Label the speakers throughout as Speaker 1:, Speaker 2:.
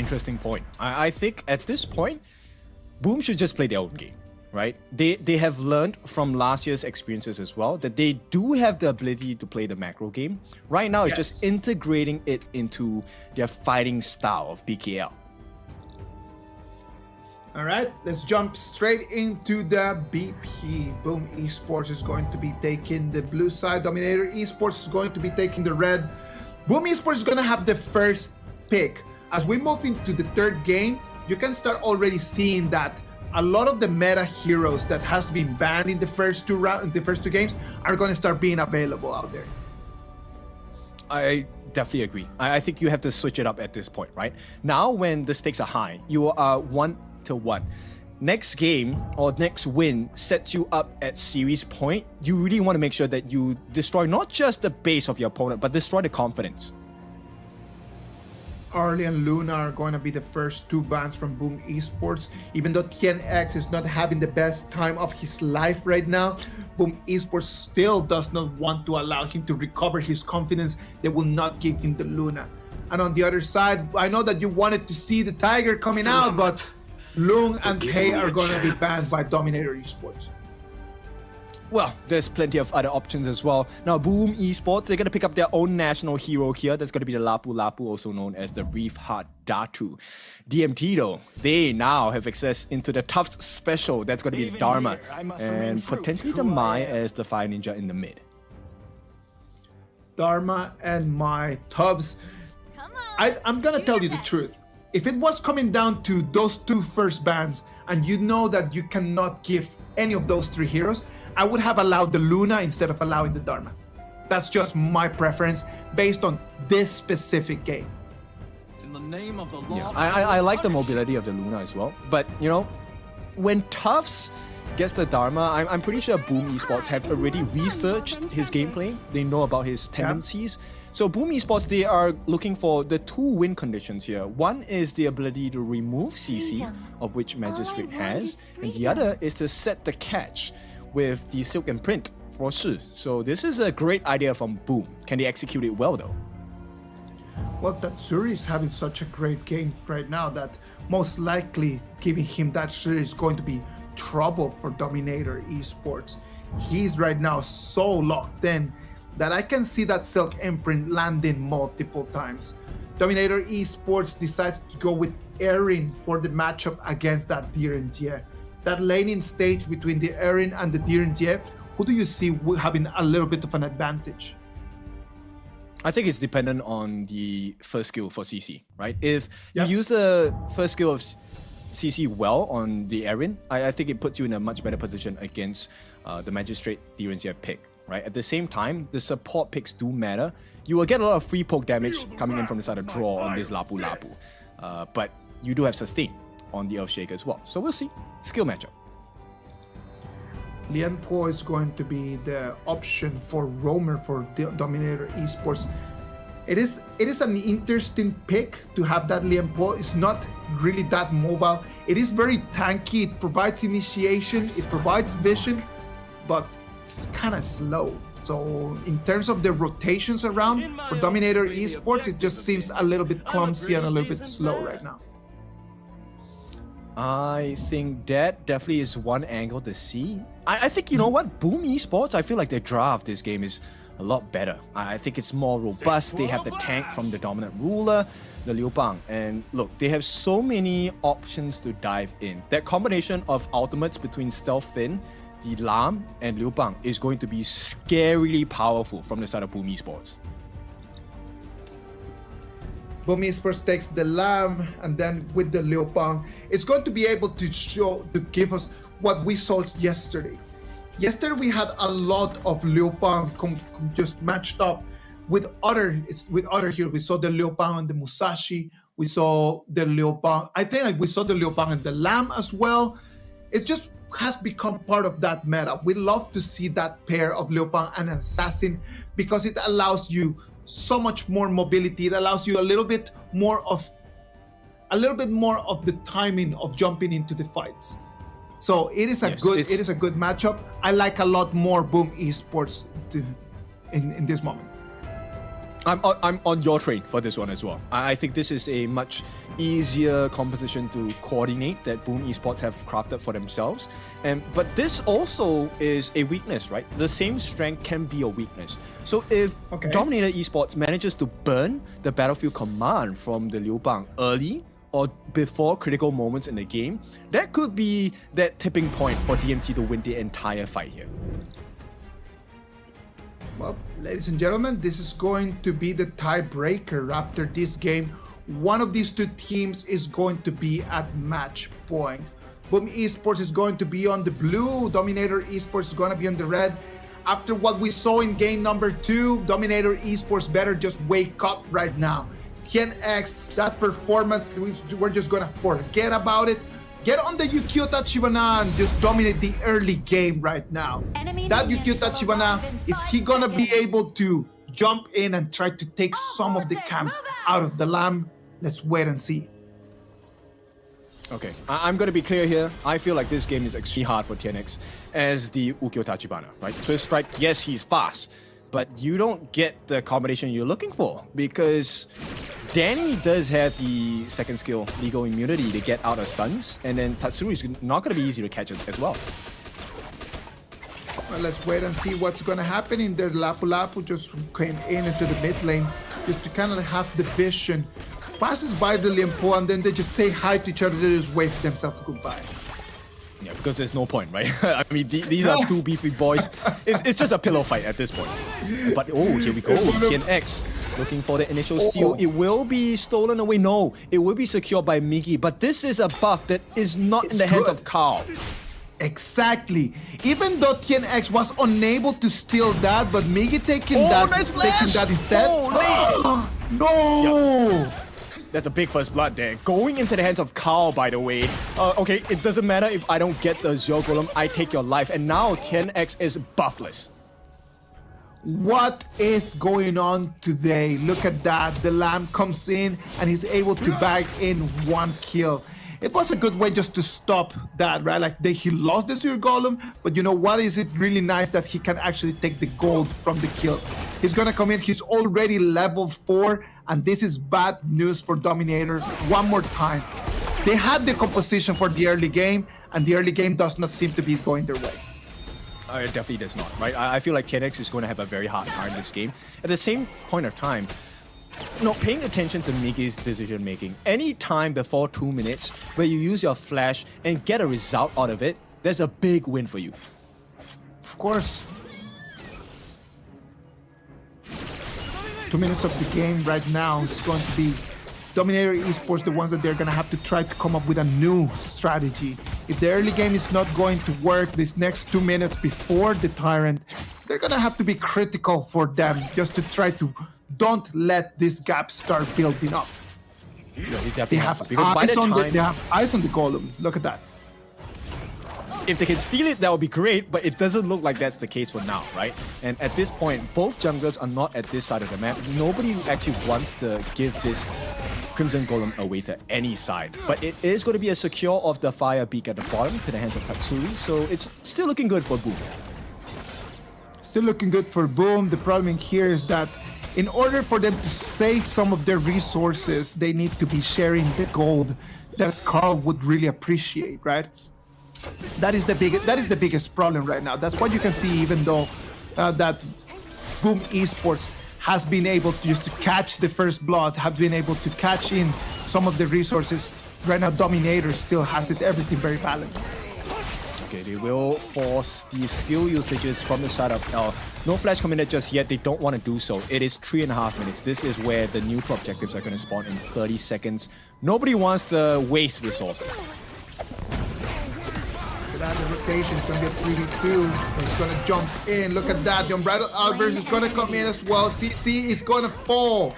Speaker 1: interesting point. I think at this point, Boom should just play their own game, right? They have learned from last year's experiences as well that they do have the ability to play the macro game. Right now, it's just integrating it into their fighting style of BKL.
Speaker 2: All right, let's jump straight into the BP. Boom Esports is going to be taking the blue side. Dominator Esports is going to be taking the red. Boom Esports is going to have the first pick. As we move into the third game, you can start already seeing that a lot of the meta heroes that has been banned in the first two games are going to start being available out there.
Speaker 1: I definitely agree. I think you have to switch it up at this point, right? Now, when the stakes are high, you are 1-1. Next game or next win sets you up at series point. You really want to make sure that you destroy not just the base of your opponent, but destroy the confidence.
Speaker 2: Arlie and Luna are going to be the first two bans from Boom Esports. Even though TNX is not having the best time of his life right now, Boom Esports still does not want to allow him to recover his confidence. They will not give him the Luna. And on the other side, I know that you wanted to see the Tiger coming out, but Lung and Kay are going to be banned by Dominator Esports.
Speaker 1: Well, there's plenty of other options as well. Now, Boom Esports, they're going to pick up their own national hero here. That's going to be the Lapu Lapu, also known as the Reef Heart Datu. DMT, though, they now have access into the Tufts special. That's going to be the Dharma. And potentially the Mai as the Fire Ninja in the mid.
Speaker 2: Dharma and Mai Tubbs. I'm going to tell you the truth. If it was coming down to those two first bans, and you know that you cannot give any of those three heroes, I would have allowed the Luna instead of allowing the Dharma. That's just my preference based on this specific game.
Speaker 3: In the name of the law,
Speaker 1: yeah, I like the mobility of the Luna as well. But, you know, when Tufts gets the Dharma, I'm pretty sure Boom Esports have already researched his gameplay. They know about his tendencies. So Boom Esports, they are looking for the two win conditions here. One is the ability to remove CC, of which Magistrate has, and the other is to set the catch with the Silk and Print for Shi. So this is a great idea from Boom. Can they execute it well though?
Speaker 2: Well, Tatsuri is having such a great game right now that most likely giving him that Shi is going to be trouble for Dominator Esports. He's right now so locked in that I can see that Silk Imprint landing multiple times. Dominator Esports decides to go with Erin for the matchup against that Direnjie. That laning stage between the Erin and the Direnjie, who do you see having a little bit of an advantage?
Speaker 1: I think it's dependent on the first skill for CC, right? If you use the first skill of CC well on the Erin, I think it puts you in a much better position against the Magistrate Direnjie pick. Right? At the same time, the support picks do matter. You will get a lot of free poke damage coming in from the side of draw on this Lapu Lapu. But you do have sustain on the Earthshaker as well. So we'll see. Skill matchup.
Speaker 2: Lian Po is going to be the option for Roamer for Dominator Esports. It is an interesting pick to have that Lian Po. It's not really that mobile. It is very tanky. It provides initiation. It provides vision. But it's kind of slow. So in terms of the rotations around for Dominator Esports, it just seems a little bit clumsy and a little bit slow right now.
Speaker 1: I think that definitely is one angle to see. I think, you know what, Boom Esports, I feel like their draft this game is a lot better. I think it's more robust. They have the tank from the dominant ruler, the Liu Bang, and look, they have so many options to dive in. That combination of ultimates between Stealth Fin, the Lam, and Liu Bang is going to be scarily powerful from the side of Boom Esports.
Speaker 2: Boom Esports takes the Lam, and then with the Liu Bang, it's going to be able to give us what we saw yesterday. Yesterday we had a lot of Liu Bang just matched up with other heroes. We saw the Liu Bang and the Musashi. We saw the Liu Bang. I think we saw the Liu Bang and the Lam as well. It just has become part of that meta. We love to see that pair of Liu Bang and Assassin because it allows you so much more mobility. It allows you a little bit more of the timing of jumping into the fights. So it is a good matchup. I like a lot more Boom Esports in this moment.
Speaker 1: I'm on your train for this one as well. I think this is a much easier composition to coordinate that Boom Esports have crafted for themselves. But this also is a weakness, right? The same strength can be a weakness. So if Dominator Esports manages to burn the battlefield command from the Liu Bang early or before critical moments in the game, that could be that tipping point for DMT to win the entire fight here.
Speaker 2: Well, ladies and gentlemen, this is going to be the tiebreaker after this game. One of these two teams is going to be at match point. Boom Esports is going to be on the blue. Dominator Esports is going to be on the red. After what we saw in game number 2, Dominator Esports better just wake up right now. 10x, that performance, we're just going to forget about it. Get on the Yukio Tachibana and just dominate the early game right now. That Yukio Tachibana, is he gonna be able to jump in and try to take some of the camps out of the Lamb? Let's wait and see.
Speaker 1: Okay, I'm gonna be clear here. I feel like this game is extremely hard for TNX as the Ukyo Tachibana, right? Swift Strike, yes, he's fast, but you don't get the combination you're looking for because Danny does have the second skill, Legal Immunity, to get out of stuns, and then Tatsuri is not going to be easy to catch as well.
Speaker 2: Well, let's wait and see what's going to happen in there. Lapu Lapu just came into the mid lane just to kind of have the vision. Passes by the Limpo, and then they just say hi to each other, they just wave themselves goodbye.
Speaker 1: Yeah, because there's no point, right? I mean, these are two beefy boys. It's just a pillow fight at this point. But, oh, here we go. TNX looking for the initial steal. It will be stolen away. No, it will be secured by Miggy. But this is a buff that is not in the hands of Carl.
Speaker 2: Exactly. Even though TNX was unable to steal that, but Miggy taking that instead. No!
Speaker 1: Yeah. That's a big first blood there. Going into the hands of Carl, by the way. Okay, it doesn't matter if I don't get the Zero Golem, I take your life. And now 10x is buffless.
Speaker 2: What is going on today? Look at that. The Lamb comes in and he's able to bag in 1 kill. It was a good way just to stop that, right? Like he lost the Zero Golem, but you know what? Is it really nice that he can actually take the gold from the kill? He's gonna come in, he's already level 4, and this is bad news for Dominator. One more time. They had the composition for the early game, and the early game does not seem to be going their way.
Speaker 1: It definitely does not, right? I feel like KNX is going to have a very hard time in this game. At the same point of time, paying attention to Miggy's decision making. Any time before 2 minutes where you use your flash and get a result out of it, there's a big win for you.
Speaker 2: Of course. 2 minutes of the game right now is going to be Dominator Esports, the ones that they're going to have to try to come up with a new strategy. If the early game is not going to work this next 2 minutes before the Tyrant, they're going to have to be critical for them just to try to don't let this gap start building up.
Speaker 1: Yeah,
Speaker 2: they have eyes on the Golem. Look at that.
Speaker 1: If they can steal it, that would be great, but it doesn't look like that's the case for now, right? And at this point, both junglers are not at this side of the map. Nobody actually wants to give this Crimson Golem away to any side. But it is going to be a secure of the Fire Beak at the bottom to the hands of Tatsuri, so it's still looking good for Boom.
Speaker 2: Still looking good for Boom. The problem here is that in order for them to save some of their resources, they need to be sharing the gold that Carl would really appreciate, right? That is the biggest problem right now. That's what you can see, even though that Boom Esports has been able to just to catch the first blood, have been able to catch in some of the resources. Right now, Dominator still has everything very balanced.
Speaker 1: Okay, they will force the skill usages from the side of L. No flash committed just yet. They don't want to do so. It is 3.5 minutes. This is where the neutral objectives are going to spawn in 30 seconds. Nobody wants to waste resources.
Speaker 2: That the rotation is going to be a 3v2. It's going to jump in. Look at that. The Unbridled Outburst is going to come in as well. CC is going to fall.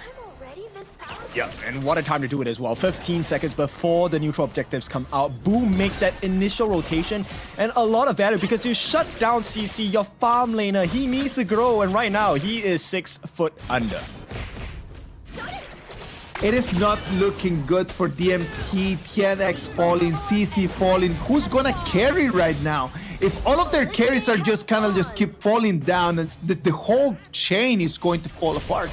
Speaker 1: Yeah, and what a time to do it as well. 15 seconds before the neutral objectives come out. Boom, make that initial rotation. And a lot of value because you shut down CC, your farm laner. He needs to grow, and right now, he is 6 foot under.
Speaker 2: It is not looking good for DMT, TNX falling, CC falling. Who's gonna carry right now? If all of their carries are just kind of just keep falling down, the whole chain is going to fall apart.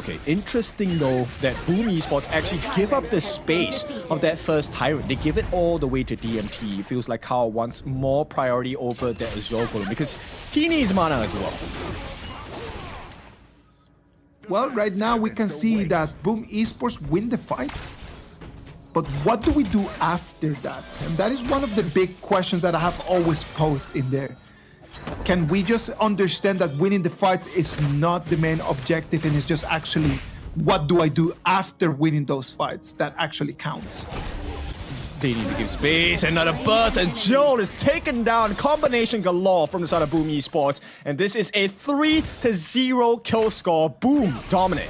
Speaker 1: Okay, interesting though that Boom Esports actually give up the space of that first Tyrant. They give it all the way to DMT. It feels like Carl wants more priority over that Azure Golem because he needs mana as well.
Speaker 2: Well, right now we can see that Boom Esports win the fights. But what do we do after that? And that is one of the big questions that I have always posed in there. Can we just understand that winning the fights is not the main objective and it's just actually what do I do after winning those fights that actually counts?
Speaker 1: They need to give space, another burst, and Joel is taken down. Combination galore from the side of Boom Esports. And this is a 3-0 kill score. Boom, dominant.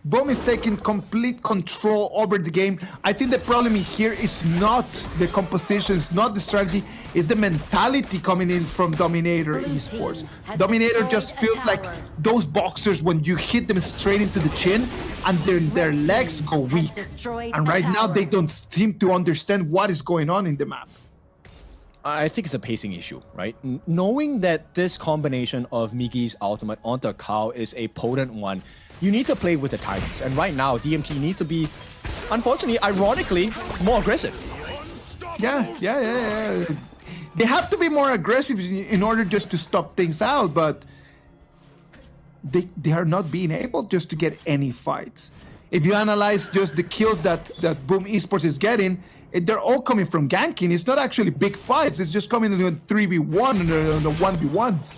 Speaker 2: Boom is taking complete control over the game. I think the problem here is not the composition, it's not the strategy, it's the mentality coming in from Dominator Esports. Dominator just feels like those boxers when you hit them straight into the chin and their legs go weak. And right now they don't seem to understand what is going on in the map.
Speaker 1: I think it's a pacing issue, right? Knowing that this combination of Migi's ultimate onto Carl is a potent one, you need to play with the Tyrants. And right now, DMT needs to be, unfortunately, ironically, more aggressive.
Speaker 2: Yeah. They have to be more aggressive in order just to stop things out, but they are not being able just to get any fights. If you analyze just the kills that Boom Esports is getting, they're all coming from ganking. It's not actually big fights. It's just coming in a 3v1 and a 1v1s.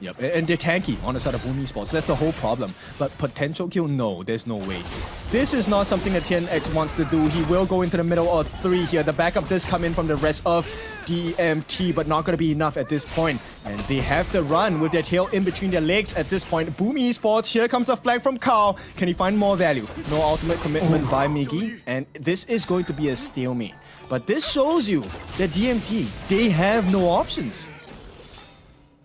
Speaker 1: Yep, and they're tanky on the side of Boom Esports. That's the whole problem. But potential kill, no, there's no way. This is not something that TNX wants to do. He will go into the middle of 3 here. The backup does come in from the rest of DMT, but not going to be enough at this point. And they have to run with their tail in between their legs at this point. Boom Esports, here comes a flank from Carl. Can he find more value? No ultimate commitment by Migi. And this is going to be a stalemate. But this shows you that DMT, they have no options.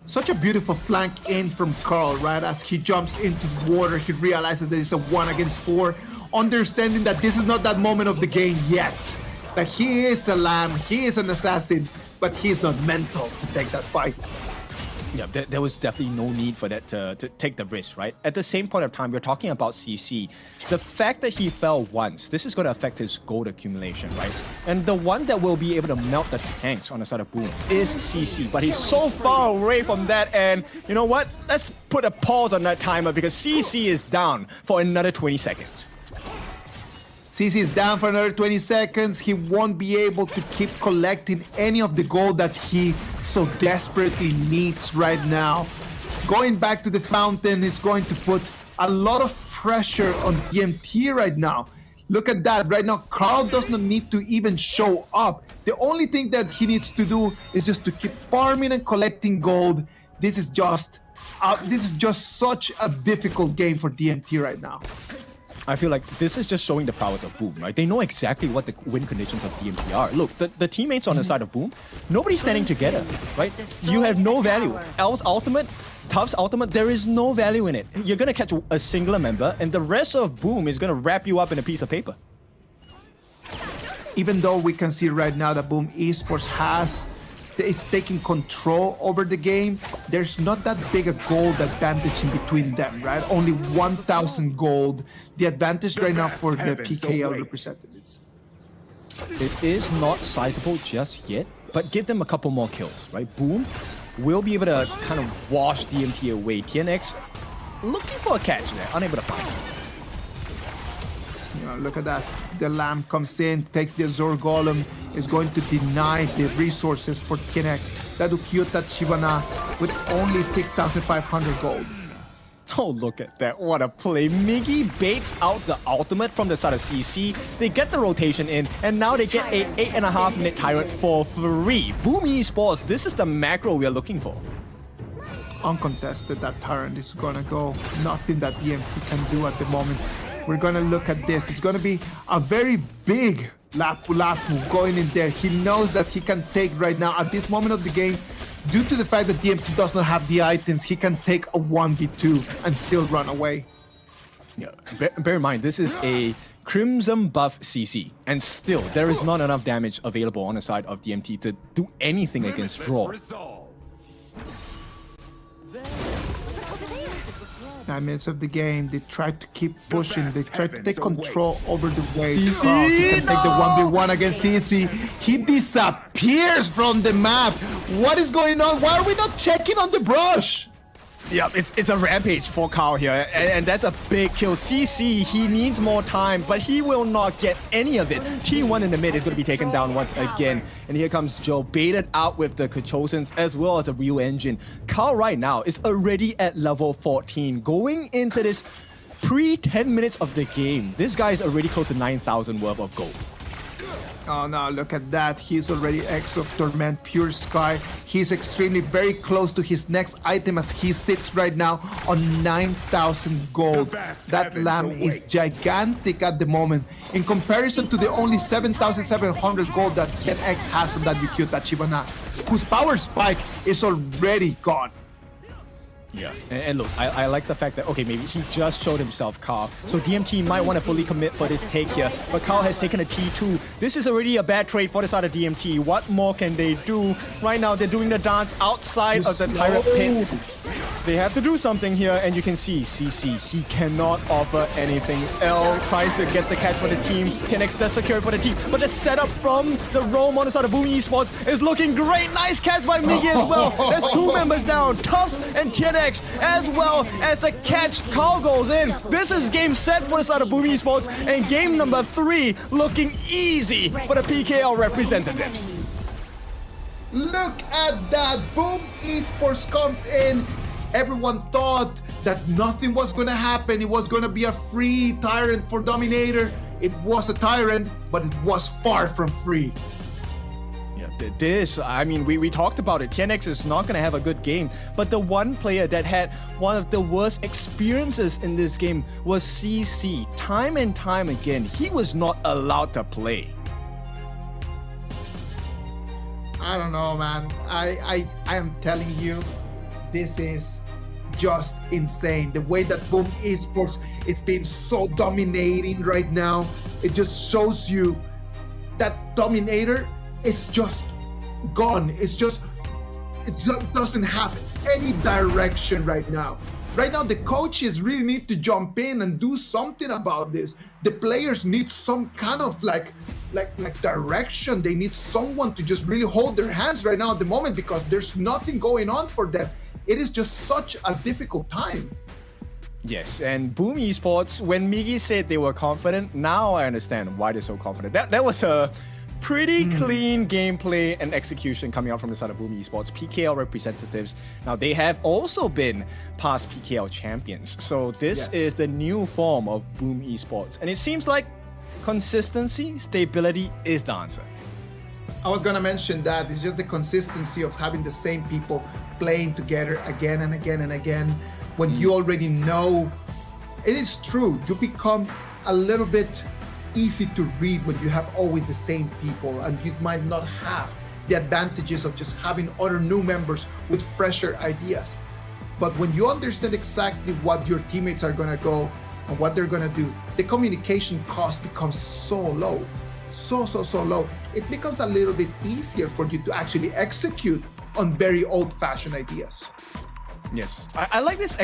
Speaker 2: Such a beautiful flank in from Carl, right? As he jumps into the water, he realizes that it's a 1 against 4, understanding that this is not that moment of the game yet. That he is a lamb, he is an assassin, but he's not mental to take that fight.
Speaker 1: Yeah, there was definitely no need for that to take the risk, right? At the same point of time, we're talking about CC. The fact that he fell once, this is going to affect his gold accumulation, right? And the one that will be able to melt the tanks on the side of Boom is CC. But he's so far away from that, and you know what? Let's put a pause on that timer because CC is down for another 20 seconds.
Speaker 2: CC is down for another 20 seconds. He won't be able to keep collecting any of the gold that he so desperately needs right now. Going back to the fountain is going to put a lot of pressure on DMT right now. Look at that. Right now, Carl does not need to even show up. The only thing that he needs to do is just to keep farming and collecting gold. This is just such a difficult game for DMT right now.
Speaker 1: I feel like this is just showing the powers of Boom, right? They know exactly what the win conditions of DMT are. Look, the teammates on the side of Boom, nobody's standing together, right? You have no value. L's ultimate, Tuff's ultimate, there is no value in it. You're going to catch a singular member, and the rest of Boom is going to wrap you up in a piece of paper.
Speaker 2: Even though we can see right now that Boom Esports it's taking control over the game, there's not that big a gold advantage in between them, right? Only 1,000 gold. The advantage right now for the PKL representatives.
Speaker 1: It is not sizable just yet, but give them a couple more kills, right? Boom will be able to kind of wash DMT away. TNX looking for a catch there, unable to find it.
Speaker 2: Look at that. The Lamb comes in, takes the Azure Golem, is going to deny the resources for TNX. That Ukiota Chibana with only 6,500 gold.
Speaker 1: Oh, look at that. What a play. Migi baits out the ultimate from the side of CC. They get the rotation in, and now they get a 8.5 minute Tyrant for free. Boom Esports, this is the macro we are looking for.
Speaker 2: Uncontested, that Tyrant is gonna go. Nothing that DMT can do at the moment. We're gonna look at this. It's gonna be a very big Lapu going in there. He knows that he can take right now at this moment of the game, due to the fact that DMT does not have the items, he can take a 1v2 and still run away.
Speaker 1: Yeah, bear in mind, this is a Crimson buff CC, and still there is not enough damage available on the side of DMT to do anything against Draw.
Speaker 2: 9 minutes of the game, they tried to keep pushing. They tried to take control over the wave.
Speaker 1: CC,
Speaker 2: He can take the 1v1 against CC. He disappears from the map. What is going on? Why are we not checking on the brush?
Speaker 1: Yeah, it's a rampage for Carl here, and that's a big kill. CC, he needs more time, but he will not get any of it. T1 in the mid is going to be taken down once again. And here comes Joe, baited out with the Kachosans as well as a real engine. Carl right now is already at level 14. Going into this pre-10 minutes of the game, this guy is already close to 9,000 worth of gold.
Speaker 2: Oh no, look at that. He's already X of Torment, Pure Sky. He's extremely very close to his next item as he sits right now on 9,000 gold. That lamb is gigantic at the moment in comparison to the only 7,700 gold that Ken X has on that Yukio Tachibana, whose power spike is already gone.
Speaker 1: Yeah, and look, I like the fact that, okay, maybe he just showed himself, Carl. So DMT might want to fully commit for this take here, but Carl has taken a T2. This is already a bad trade for the side of DMT. What more can they do? Right now, they're doing the dance outside of the Tyrant pit. They have to do something here, and you can see CC, he cannot offer anything. L tries to get the catch for the team. Tenex does secure for the team, but the setup from the Rome on the side of Boom Esports is looking great. Nice catch by Miggy as well. There's 2 members down, Tufts and Tenex, as well as the catch. Carl goes in. This is game set for the side of Boom Esports, and game number 3 looking easy for the PKL representatives.
Speaker 2: Look at that. Boom Esports comes in. Everyone thought that nothing was going to happen. It was going to be a free Tyrant for Dominator. It was a Tyrant, but it was far from free.
Speaker 1: Yeah, this, I mean, we talked about it. TNX is not going to have a good game, but the one player that had one of the worst experiences in this game was CC. Time and time again, he was not allowed to play.
Speaker 2: I don't know, man. I am telling you, this is just insane. The way that Boom Esports is being so dominating right now, it just shows you that Dominator is just gone. It doesn't have any direction right now. Right now, the coaches really need to jump in and do something about this. The players need some kind of like direction. They need someone to just really hold their hands right now at the moment, because there's nothing going on for them. It is just such a difficult time.
Speaker 1: Yes, and Boom Esports, when Miggy said they were confident, now I understand why they're so confident. That was a pretty clean gameplay and execution coming out from the side of Boom Esports. PKL representatives, now they have also been past PKL champions. So this is the new form of Boom Esports. And it seems like consistency, stability is the answer.
Speaker 2: I was gonna mention that it's just the consistency of having the same people playing together again and again and again. When you already know, it is true, you become a little bit easy to read when you have always the same people, and you might not have the advantages of just having other new members with fresher ideas. But when you understand exactly what your teammates are gonna go and what they're gonna do, the communication cost becomes so low. So low. It becomes a little bit easier for you to actually execute on very old-fashioned ideas.
Speaker 1: Yes, I like this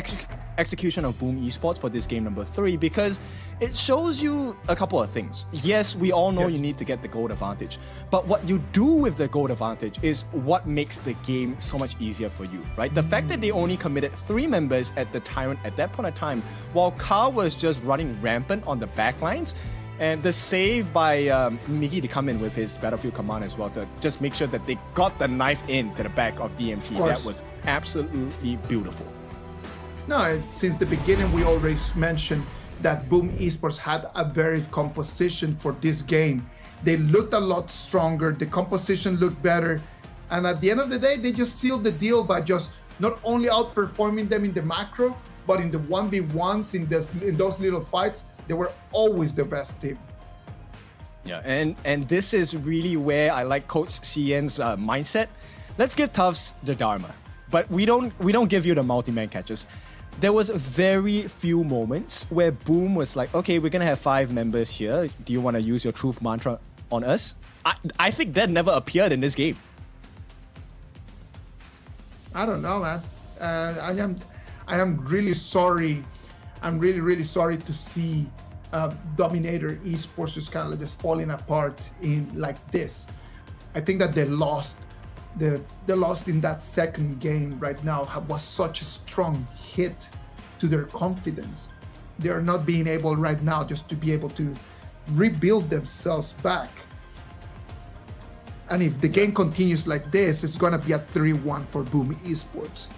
Speaker 1: execution of Boom Esports for this game number 3 because it shows you a couple of things. Yes, we all know you need to get the gold advantage, but what you do with the gold advantage is what makes the game so much easier for you, right? The fact that they only committed 3 members at the Tyrant at that point of time, while Carl was just running rampant on the backlines, and the save by Miggy to come in with his Battlefield command as well to just make sure that they got the knife into the back of DMT. That was absolutely beautiful.
Speaker 2: No, since the beginning, we already mentioned that Boom Esports had a very composition for this game. They looked a lot stronger, the composition looked better, and at the end of the day, they just sealed the deal by just not only outperforming them in the macro, but in the 1v1s, in those little fights. They were always the best team.
Speaker 1: Yeah, and this is really where I like Coach CN's mindset. Let's give Tufts the Dharma, but we don't give you the multi-man catches. There was very few moments where Boom was like, okay, we're gonna have 5 members here. Do you want to use your truth mantra on us? I think that never appeared in this game.
Speaker 2: I don't know, man. I am really sorry. I'm really sorry to see Dominator Esports just kind of just falling apart in like this. I think that they lost in that second game right now was such a strong hit to their confidence. They are not being able right now just to be able to rebuild themselves back. And if the game continues like this, it's gonna be a 3-1 for Boom Esports.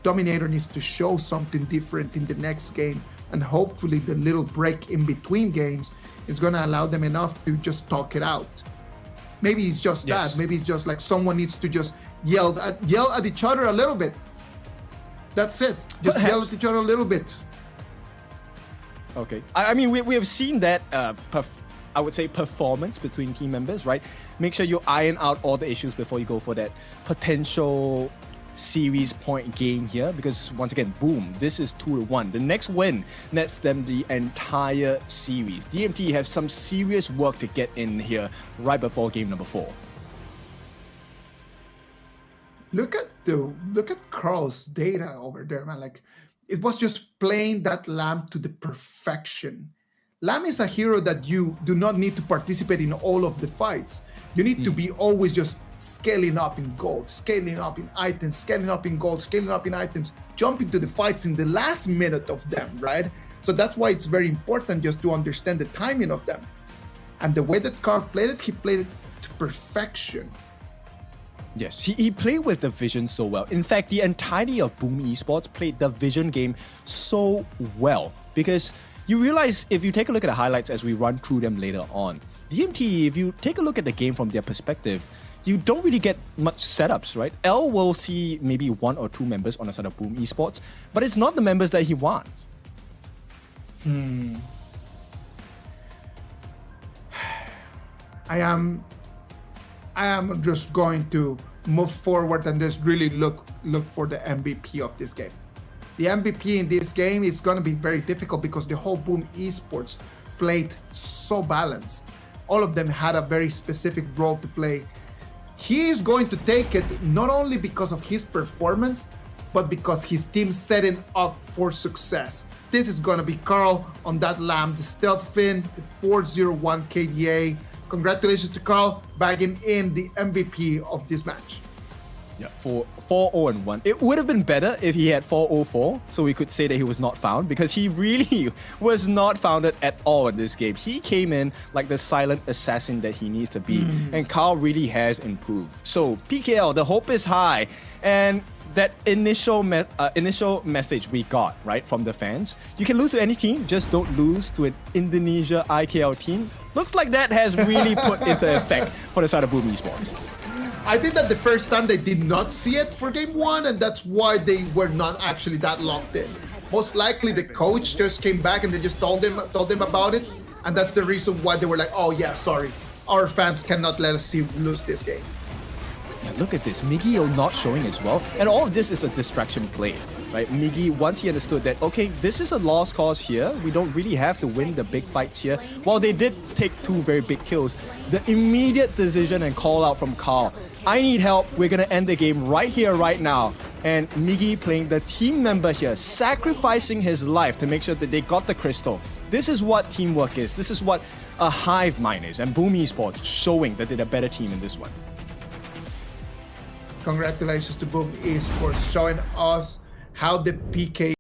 Speaker 2: Dominator needs to show something different in the next game, and hopefully the little break in between games is gonna allow them enough to just talk it out. Maybe it's just that. Maybe it's just like someone needs to just yell at each other a little bit. That's it. Just yell at each other a little bit.
Speaker 1: Okay. I mean, we have seen that, I would say, performance between team members, right? Make sure you iron out all the issues before you go for that potential series point game here, because once again, boom, this is 2-1. The next win nets them the entire series. DMT have some serious work to get in here right before game number 4.
Speaker 2: Look at Carl's data over there, man. Like, it was just playing that Lamb to the perfection. Lamb is a hero that you do not need to participate in all of the fights. You need to be always just scaling up in gold, scaling up in items, scaling up in gold, scaling up in items, jumping to the fights in the last minute of them, right? So that's why it's very important just to understand the timing of them. And the way that Carl played it, he played it to perfection.
Speaker 1: Yes, he played with the vision so well. In fact, the entirety of Boom Esports played the vision game so well, because you realize if you take a look at the highlights as we run through them later on, DMT, if you take a look at the game from their perspective, you don't really get much setups, right? L will see maybe 1 or 2 members on the side of Boom Esports, but it's not the members that he wants.
Speaker 2: I am just going to move forward and just really look for the MVP of this game. The MVP in this game is going to be very difficult because the whole Boom Esports played so balanced. All of them had a very specific role to play. He is going to take it not only because of his performance, but because his team set him up for success. This is going to be Carl on that Lamb, the Stealth Fin, the 401 KDA. Congratulations to Carl, bagging in the MVP of this match.
Speaker 1: Yeah, for 4-0-1. It would have been better if he had 4-0-4, so we could say that he was not found, because he really was not founded at all in this game. He came in like the silent assassin that he needs to be, and Carl really has improved. So PKL, the hope is high, and that initial message we got, right, from the fans, you can lose to any team, just don't lose to an Indonesia IKL team. Looks like that has really put into effect for the side of Boom Esports.
Speaker 2: I think that the first time they did not see it for game 1, and that's why they were not actually that locked in. Most likely the coach just came back and they just told them about it, and that's the reason why they were like, oh yeah, sorry, our fans cannot let us lose this game.
Speaker 1: Yeah, look at this, Miggy not showing as well, and all of this is a distraction play, right? Miggy, once he understood that, okay, this is a lost cause here, we don't really have to win the big fights here. While they did take 2 very big kills, the immediate decision and call out from Carl, I need help, we're gonna end the game right here, right now. And Miggy playing the team member here, sacrificing his life to make sure that they got the crystal. This is what teamwork is, this is what a hive mind is, and Boom Esports showing that they're a better team in this one.
Speaker 2: Congratulations to Boom Esports, showing us how the PK